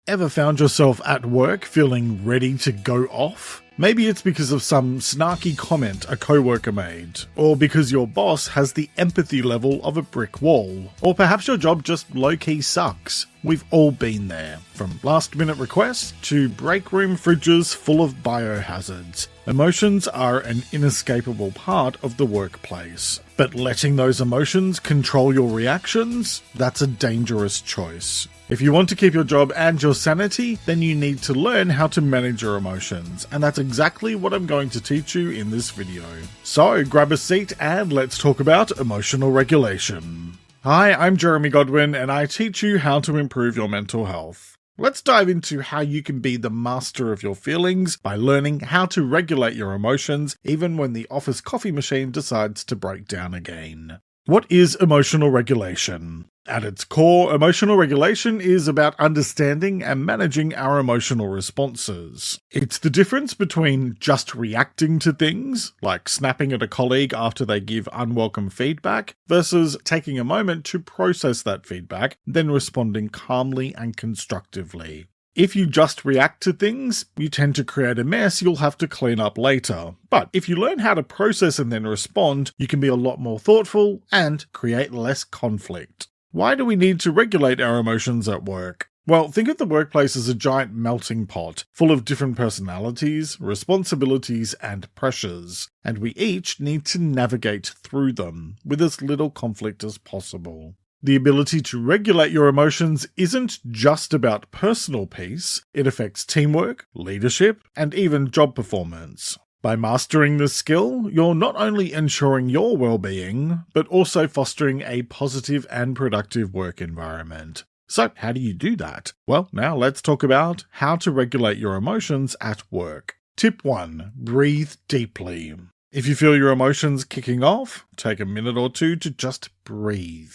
Ever found yourself at work feeling ready to go off? Maybe it's because of some snarky comment a coworker made, or because your boss has the empathy level of a brick wall, or perhaps your job just low-key sucks. We've all been there, from last-minute requests to break room fridges full of biohazards. Emotions are an inescapable part of the workplace, but letting those emotions control your reactions, that's a dangerous choice. If you want to keep your job and your sanity, then you need to learn how to manage your emotions, and that's exactly what I'm going to teach you in this video. So grab a seat and let's talk about emotional regulation. Hi, I'm Jeremy Godwin, and I teach you how to improve your mental health. Let's dive into how you can be the master of your feelings by learning how to regulate your emotions even when the office coffee machine decides to break down again. What is emotional regulation? At its core, emotional regulation is about understanding and managing our emotional responses. It's the difference between just reacting to things, like snapping at a colleague after they give unwelcome feedback, versus taking a moment to process that feedback, then responding calmly and constructively. If you just react to things, you tend to create a mess you'll have to clean up later. But if you learn how to process and then respond, you can be a lot more thoughtful and create less conflict. Why do we need to regulate our emotions at work? Well, think of the workplace as a giant melting pot, full of different personalities, responsibilities, and pressures, and we each need to navigate through them with as little conflict as possible. The ability to regulate your emotions isn't just about personal peace, it affects teamwork, leadership, and even job performance. By mastering this skill, you're not only ensuring your well-being, but also fostering a positive and productive work environment. So, how do you do that? Well, now let's talk about how to regulate your emotions at work. Tip 1. Breathe deeply. If you feel your emotions kicking off, take a minute or two to just breathe.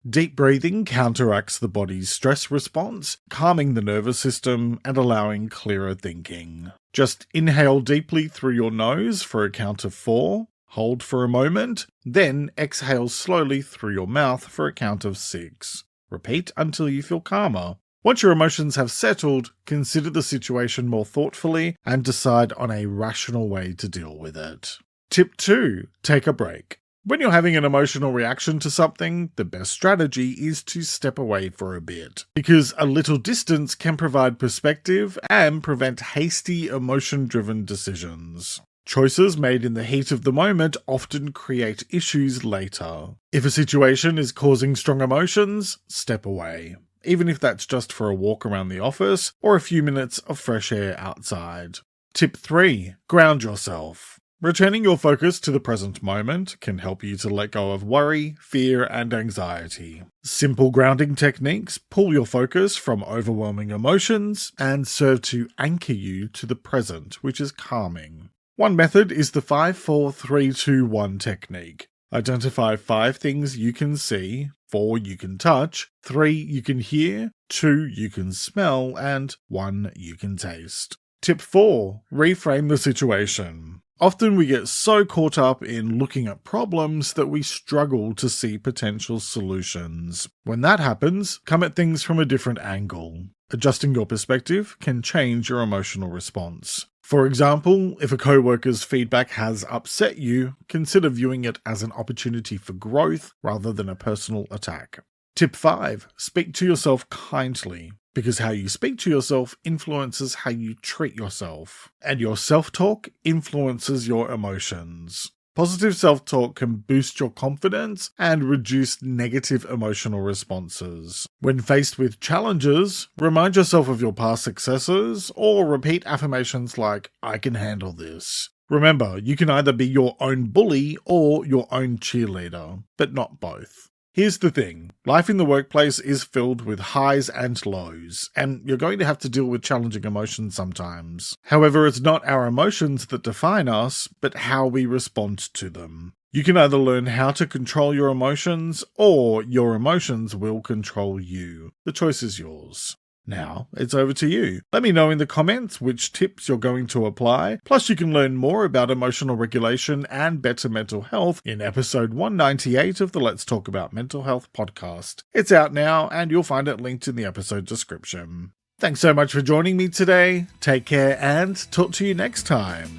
Deep breathing counteracts the body's stress response, calming the nervous system and allowing clearer thinking. Just inhale deeply through your nose for a count of 4, hold for a moment, then exhale slowly through your mouth for a count of 6. Repeat until you feel calmer. Once your emotions have settled, consider the situation more thoughtfully and decide on a rational way to deal with it. Tip 2. Take a break. When you're having an emotional reaction to something, the best strategy is to step away for a bit, because a little distance can provide perspective and prevent hasty, emotion-driven decisions. Choices made in the heat of the moment often create issues later. If a situation is causing strong emotions, step away, even if that's just for a walk around the office or a few minutes of fresh air outside. Tip 3. Ground yourself. Returning your focus to the present moment can help you to let go of worry, fear, and anxiety. Simple grounding techniques pull your focus from overwhelming emotions and serve to anchor you to the present, which is calming. One method is the 5-4-3-2-1 technique. Identify 5 things you can see, 4 you can touch, 3 you can hear, 2 you can smell, and 1 you can taste. Tip 4. Reframe the situation. Often we get so caught up in looking at problems that we struggle to see potential solutions. When that happens, come at things from a different angle. Adjusting your perspective can change your emotional response. For example, if a coworker's feedback has upset you, consider viewing it as an opportunity for growth rather than a personal attack. Tip 5. Speak to yourself kindly. Because how you speak to yourself influences how you treat yourself, and your self-talk influences your emotions. Positive self-talk can boost your confidence and reduce negative emotional responses. When faced with challenges, remind yourself of your past successes or repeat affirmations like, "I can handle this." Remember, you can either be your own bully or your own cheerleader, but not both. Here's the thing, life in the workplace is filled with highs and lows, and you're going to have to deal with challenging emotions sometimes. However, it's not our emotions that define us, but how we respond to them. You can either learn how to control your emotions, or your emotions will control you. The choice is yours. Now, it's over to you. Let me know in the comments which tips you're going to apply. Plus, you can learn more about emotional regulation and better mental health in episode 198 of the Let's Talk About Mental Health podcast. It's out now, and you'll find it linked in the episode description. Thanks so much for joining me today. Take care and talk to you next time.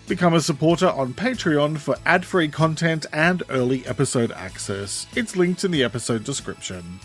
Become a supporter on Patreon for ad-free content and early episode access. It's linked in the episode description.